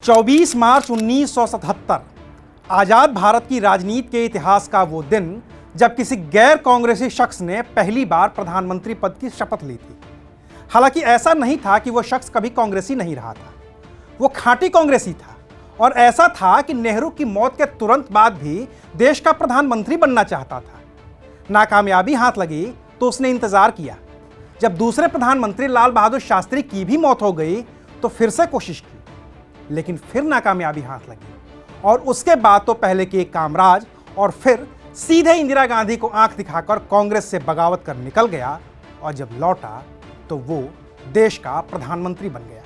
24 मार्च 1977 आज़ाद भारत की राजनीति के इतिहास का वो दिन जब किसी गैर कांग्रेसी शख्स ने पहली बार प्रधानमंत्री पद की शपथ ली थी। हालांकि ऐसा नहीं था कि वो शख्स कभी कांग्रेसी नहीं रहा था, वो खांटी कांग्रेसी था। और ऐसा था कि नेहरू की मौत के तुरंत बाद भी देश का प्रधानमंत्री बनना चाहता था। नाकामयाबी हाथ लगी तो उसने इंतजार किया। जब दूसरे प्रधानमंत्री लाल बहादुर शास्त्री की भी मौत हो गई तो फिर से कोशिश की, लेकिन फिर नाकामयाबी हाथ लगी। और उसके बाद तो पहले की कामराज और फिर सीधे इंदिरा गांधी को आंख दिखाकर कांग्रेस से बगावत कर निकल गया। और जब लौटा तो वो देश का प्रधानमंत्री बन गया।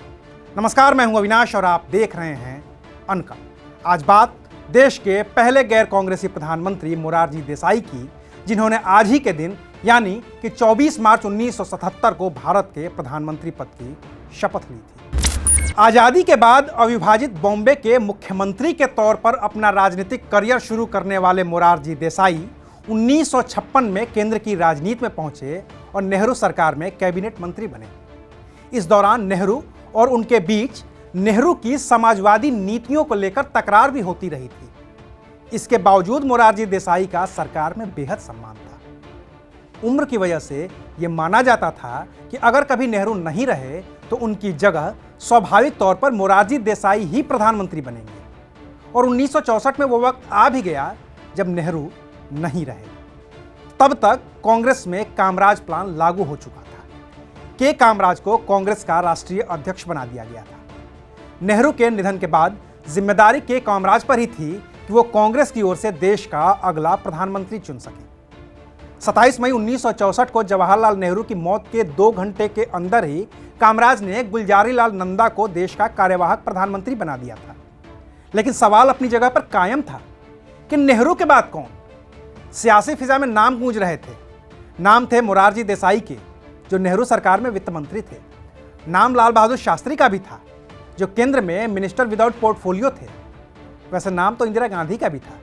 नमस्कार, मैं हूं अविनाश और आप देख रहे हैं अनका। आज बात देश के पहले गैर कांग्रेसी प्रधानमंत्री मोरारजी देसाई की, जिन्होंने आज ही के दिन यानी कि 24 मार्च 1977 को भारत के प्रधानमंत्री पद की शपथ ली थी। आज़ादी के बाद अविभाजित बॉम्बे के मुख्यमंत्री के तौर पर अपना राजनीतिक करियर शुरू करने वाले मोरारजी देसाई 1956 में केंद्र की राजनीति में पहुंचे और नेहरू सरकार में कैबिनेट मंत्री बने। इस दौरान नेहरू और उनके बीच नेहरू की समाजवादी नीतियों को लेकर तकरार भी होती रही थी। इसके बावजूद मोरारजी देसाई का सरकार में बेहद सम्मान था। उम्र की वजह से यह माना जाता था कि अगर कभी नेहरू नहीं रहे तो उनकी जगह स्वाभाविक तौर पर मोरारजी देसाई ही प्रधानमंत्री बनेंगे। और 1964 में वो वक्त आ भी गया जब नेहरू नहीं रहे। तब तक कांग्रेस में कामराज प्लान लागू हो चुका था। के कामराज को कांग्रेस का राष्ट्रीय अध्यक्ष बना दिया गया था। नेहरू के निधन के बाद जिम्मेदारी के कामराज पर ही थी कि वो कांग्रेस की ओर से देश का अगला प्रधानमंत्री चुन सके। 27 मई 1964 को जवाहरलाल नेहरू की मौत के 2 घंटे के अंदर ही कामराज ने गुलजारीलाल नंदा को देश का कार्यवाहक प्रधानमंत्री बना दिया था। लेकिन सवाल अपनी जगह पर कायम था कि नेहरू के बाद कौन। सियासी फिजा में नाम गूंज रहे थे। नाम थे मोरारजी देसाई के, जो नेहरू सरकार में वित्त मंत्री थे। नाम लाल बहादुर शास्त्री का भी था, जो केंद्र में मिनिस्टर विदाउट पोर्टफोलियो थे। वैसे नाम तो इंदिरा गांधी का भी था,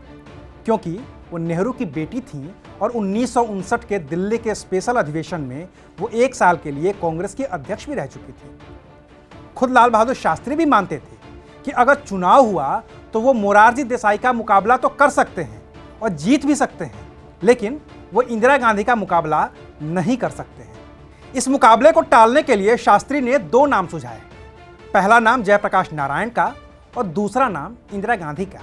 क्योंकि वो नेहरू की बेटी थी और 1959 के दिल्ली के स्पेशल अधिवेशन में वो 1 साल के लिए कांग्रेस की अध्यक्ष भी रह चुकी थी। खुद लाल बहादुर शास्त्री भी मानते थे कि अगर चुनाव हुआ तो वो मोरारजी देसाई का मुकाबला तो कर सकते हैं और जीत भी सकते हैं, लेकिन वो इंदिरा गांधी का मुकाबला नहीं कर सकते हैं। इस मुकाबले को टालने के लिए शास्त्री ने 2 नाम सुझाए। पहला नाम जयप्रकाश नारायण का और दूसरा नाम इंदिरा गांधी का।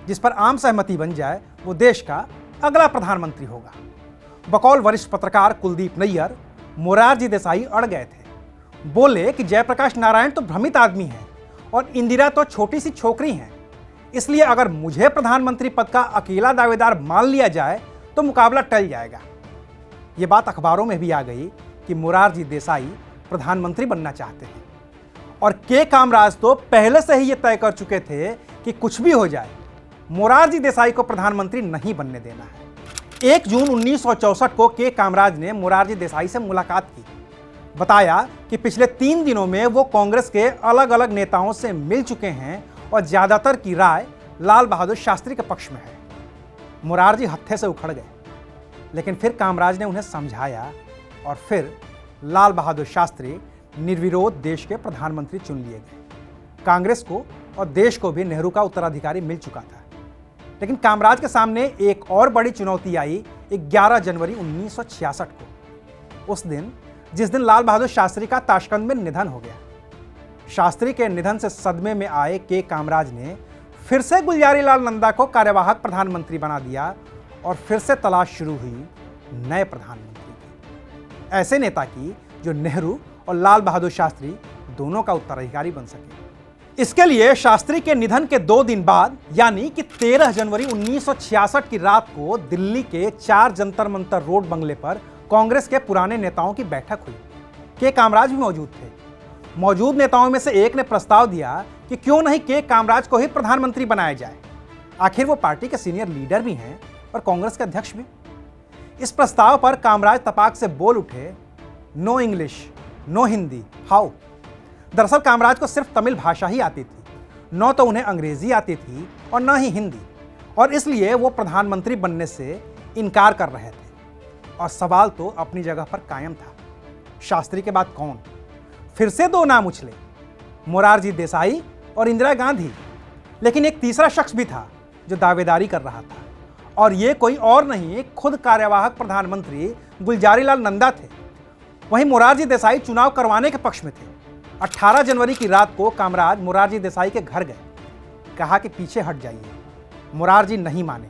जिस पर आम सहमति बन जाए वो देश का अगला प्रधानमंत्री होगा। बकौल वरिष्ठ पत्रकार कुलदीप नैयर, मोरारजी देसाई अड़ गए थे। बोले कि जयप्रकाश नारायण तो भ्रमित आदमी है और इंदिरा तो छोटी सी छोकरी हैं, इसलिए अगर मुझे प्रधानमंत्री पद का अकेला दावेदार मान लिया जाए तो मुकाबला टल जाएगा। ये बात अखबारों में भी आ गई कि मोरारजी देसाई प्रधानमंत्री बनना चाहते हैं। और के कामराज तो पहले से ही ये तय कर चुके थे कि कुछ भी हो जाए, मोरारजी देसाई को प्रधानमंत्री नहीं बनने देना है। 1 जून 1964 को के कामराज ने मोरारजी देसाई से मुलाकात की। बताया कि पिछले 3 दिनों में वो कांग्रेस के अलग अलग नेताओं से मिल चुके हैं और ज्यादातर की राय लाल बहादुर शास्त्री के पक्ष में है। मोरारजी हत्थे से उखड़ गए, लेकिन फिर कामराज ने उन्हें समझाया और फिर लाल बहादुर शास्त्री निर्विरोध देश के प्रधानमंत्री चुन लिए गए। कांग्रेस को और देश को भी नेहरू का उत्तराधिकारी मिल चुका था। लेकिन कामराज के सामने एक और बड़ी चुनौती आई 11 जनवरी 1966 को। उस दिन जिस दिन लाल बहादुर शास्त्री का ताशकंद में निधन हो गया। शास्त्री के निधन से सदमे में आए के कामराज ने फिर से गुलजारीलाल नंदा को कार्यवाहक प्रधानमंत्री बना दिया और फिर से तलाश शुरू हुई नए प्रधानमंत्री की, ऐसे नेता की जो नेहरू और लाल बहादुर शास्त्री दोनों का उत्तराधिकारी बन सके। इसके लिए शास्त्री के निधन के 2 दिन बाद यानी कि 13 जनवरी 1966 की रात को दिल्ली के 4 जंतर मंतर रोड बंगले पर कांग्रेस के पुराने नेताओं की बैठक हुई। के कामराज भी मौजूद थे। मौजूद नेताओं में से एक ने प्रस्ताव दिया कि क्यों नहीं के कामराज को ही प्रधानमंत्री बनाया जाए। आखिर वो पार्टी के सीनियर लीडर भी हैं और कांग्रेस के अध्यक्ष भी। इस प्रस्ताव पर कामराज तपाक से बोल उठे, no English, no Hindi, how. दरअसल कामराज को सिर्फ तमिल भाषा ही आती थी, न तो उन्हें अंग्रेजी आती थी और न ही हिंदी, और इसलिए वो प्रधानमंत्री बनने से इनकार कर रहे थे। और सवाल तो अपनी जगह पर कायम था, शास्त्री के बाद कौन। फिर से 2 नाम उछले, मोरारजी देसाई और इंदिरा गांधी, लेकिन एक तीसरा शख्स भी था जो दावेदारी कर रहा था, और ये कोई और नहीं, खुद कार्यवाहक प्रधानमंत्री गुलजारीलाल नंदा थे। वहीं मोरारजी देसाई चुनाव करवाने के पक्ष में थे। 18 जनवरी की रात को कामराज मोरारजी देसाई के घर गए, कहा कि पीछे हट जाइए। मोरारजी नहीं माने,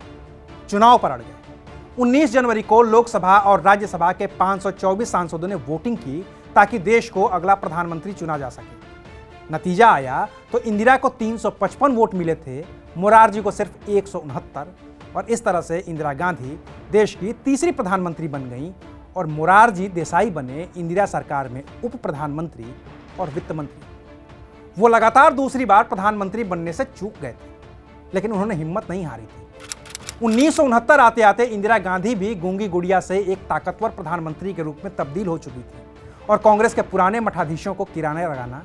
चुनाव पर अड़ गए। 19 जनवरी को लोकसभा और राज्यसभा के 524 सांसदों ने वोटिंग की ताकि देश को अगला प्रधानमंत्री चुना जा सके। नतीजा आया तो इंदिरा को 355 वोट मिले थे, मोरारजी को सिर्फ 169, और इस तरह से इंदिरा गांधी देश की तीसरी प्रधानमंत्री बन गईं और मोरारजी देसाई बने इंदिरा सरकार में उप प्रधानमंत्री और वित्त मंत्री। वो लगातार दूसरी बार प्रधानमंत्री बनने से चूक गए थे, लेकिन उन्होंने हिम्मत नहीं हारी थी। 1969 आते आते इंदिरा गांधी भी गूंगी गुड़िया से एक ताकतवर प्रधानमंत्री के रूप में तब्दील हो चुकी थी और कांग्रेस के पुराने मठाधीशों को किराने लगाना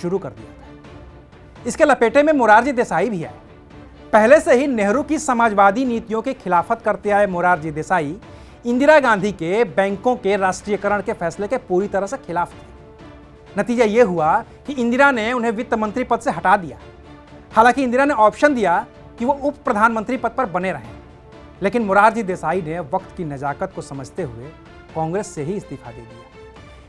शुरू कर दिया था। इसके लपेटे में मोरारजी देसाई भी आए। पहले से ही नेहरू की समाजवादी नीतियों की खिलाफत करते आए मोरारजी देसाई इंदिरा गांधी के बैंकों के राष्ट्रीयकरण के फैसले के पूरी तरह से खिलाफ थे। नतीजा यह हुआ कि इंदिरा ने उन्हें वित्त मंत्री पद से हटा दिया। हालांकि इंदिरा ने ऑप्शन दिया कि वो उप प्रधानमंत्री पद पर बने रहें, लेकिन मोरारजी देसाई ने वक्त की नजाकत को समझते हुए कांग्रेस से ही इस्तीफा दे दिया।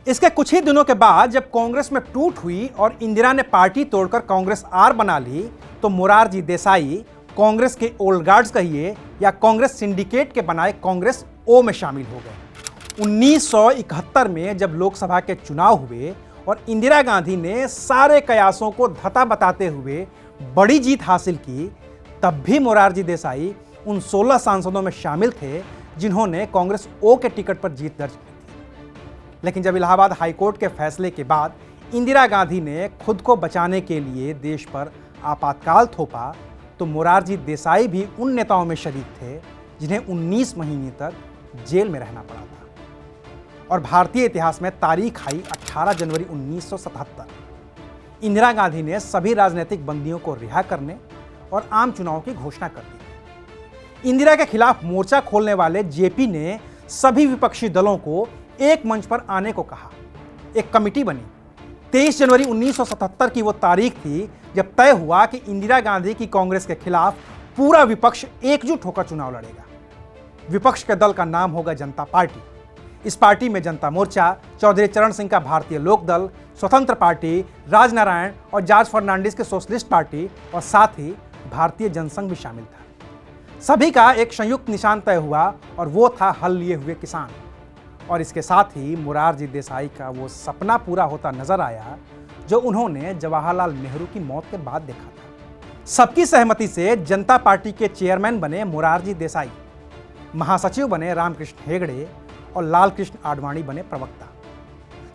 इसके कुछ ही दिनों के बाद जब कांग्रेस में टूट हुई और इंदिरा ने पार्टी तोड़कर कांग्रेस आर बना ली, तो मोरारजी देसाई कांग्रेस के ओल्ड गार्ड्स कहिए या कांग्रेस सिंडिकेट के बनाए कांग्रेस ओ में शामिल हो गए। 1971 में जब लोकसभा के चुनाव हुए और इंदिरा गांधी ने सारे कयासों को धता बताते हुए बड़ी जीत हासिल की, तब भी मोरारजी देसाई उन 16 सांसदों में शामिल थे जिन्होंने कांग्रेस ओ के टिकट पर जीत दर्ज की थी। लेकिन जब इलाहाबाद हाईकोर्ट के फैसले के बाद इंदिरा गांधी ने खुद को बचाने के लिए देश पर आपातकाल थोपा, तो मोरारजी देसाई भी उन नेताओं में शरीक थे जिन्हें 19 महीने तक जेल में रहना पड़ा था। और भारतीय इतिहास में तारीख आई 18 जनवरी 1977। इंदिरा गांधी ने सभी राजनीतिक बंदियों को रिहा करने और आम चुनाव की घोषणा कर दी। इंदिरा के खिलाफ मोर्चा खोलने वाले जेपी ने सभी विपक्षी दलों को एक मंच पर आने को कहा। एक कमेटी बनी। 23 जनवरी 1977 की वो तारीख थी जब तय हुआ कि इंदिरा गांधी की कांग्रेस के खिलाफ पूरा विपक्ष एकजुट होकर चुनाव लड़ेगा। विपक्ष के दल का नाम होगा जनता पार्टी। इस पार्टी में जनता मोर्चा, चौधरी चरण सिंह का भारतीय लोक दल, स्वतंत्र पार्टी, राजनारायण और जॉर्ज फर्नांडिस की सोशलिस्ट पार्टी और साथ ही भारतीय जनसंघ भी शामिल था। सभी का एक संयुक्त निशान तय हुआ और वो था हल लिए हुए किसान। और इसके साथ ही मोरारजी देसाई का वो सपना पूरा होता नजर आया जो उन्होंने जवाहरलाल नेहरू की मौत के बाद देखा था। सबकी सहमति से जनता पार्टी के चेयरमैन बने मोरारजी देसाई, महासचिव बने रामकृष्ण हेगड़े और लाल कृष्ण आडवाणी बने प्रवक्ता।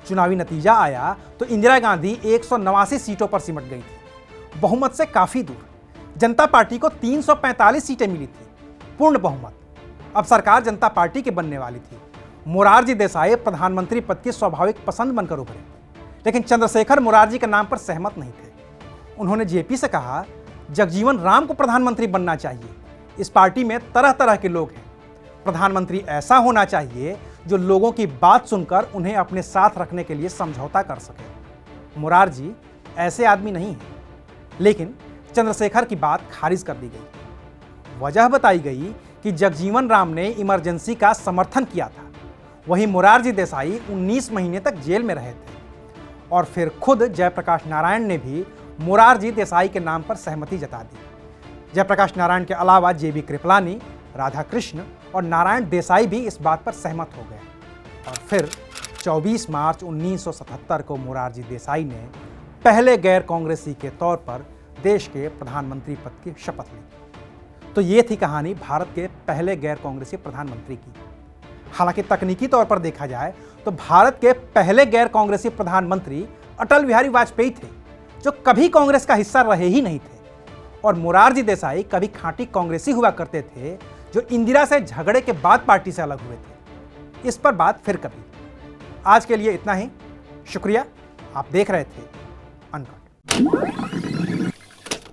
चुनावी नतीजा आया तो इंदिरा गांधी 189 सीटों पर सिमट गई थी, बहुमत से काफी दूर। जनता पार्टी को 345 सीटें मिली थी, पूर्ण बहुमत। अब सरकार जनता पार्टी की बनने वाली थी। मोरारजी देसाई प्रधानमंत्री पद की स्वाभाविक पसंद बनकर उभरे, लेकिन चंद्रशेखर मोरारजी के नाम पर सहमत नहीं थे। उन्होंने जेपी से कहा, जगजीवन राम को प्रधानमंत्री बनना चाहिए। इस पार्टी में तरह तरह के लोग हैं। प्रधानमंत्री ऐसा होना चाहिए जो लोगों की बात सुनकर उन्हें अपने साथ रखने के लिए समझौता कर सके। मोरारजी ऐसे आदमी नहीं है। लेकिन चंद्रशेखर की बात खारिज कर दी गई। वजह बताई गई कि जगजीवन राम ने इमरजेंसी का समर्थन किया था। वहीं मोरारजी देसाई 19 महीने तक जेल में रहे थे। और फिर खुद जयप्रकाश नारायण ने भी मोरारजी देसाई के नाम पर सहमति जता दी। जयप्रकाश नारायण के अलावा जेबी कृपलानी, राधाकृष्ण और नारायण देसाई भी इस बात पर सहमत हो गए। और फिर 24 मार्च 1977 को मोरारजी देसाई ने पहले गैर कांग्रेसी के तौर पर देश के प्रधानमंत्री पद की शपथ ली। तो ये थी कहानी भारत के पहले गैर कांग्रेसी प्रधानमंत्री की। हालांकि तकनीकी तौर पर देखा जाए तो भारत के पहले गैर कांग्रेसी प्रधानमंत्री अटल बिहारी वाजपेयी थे, जो कभी कांग्रेस का हिस्सा रहे ही नहीं थे। और मोरारजी देसाई कभी खांटी कांग्रेसी हुआ करते थे, जो इंदिरा से झगड़े के बाद पार्टी से अलग हुए थे। इस पर बात फिर कभी। आज के लिए इतना ही। शुक्रिया। आप देख रहे थे अनकट।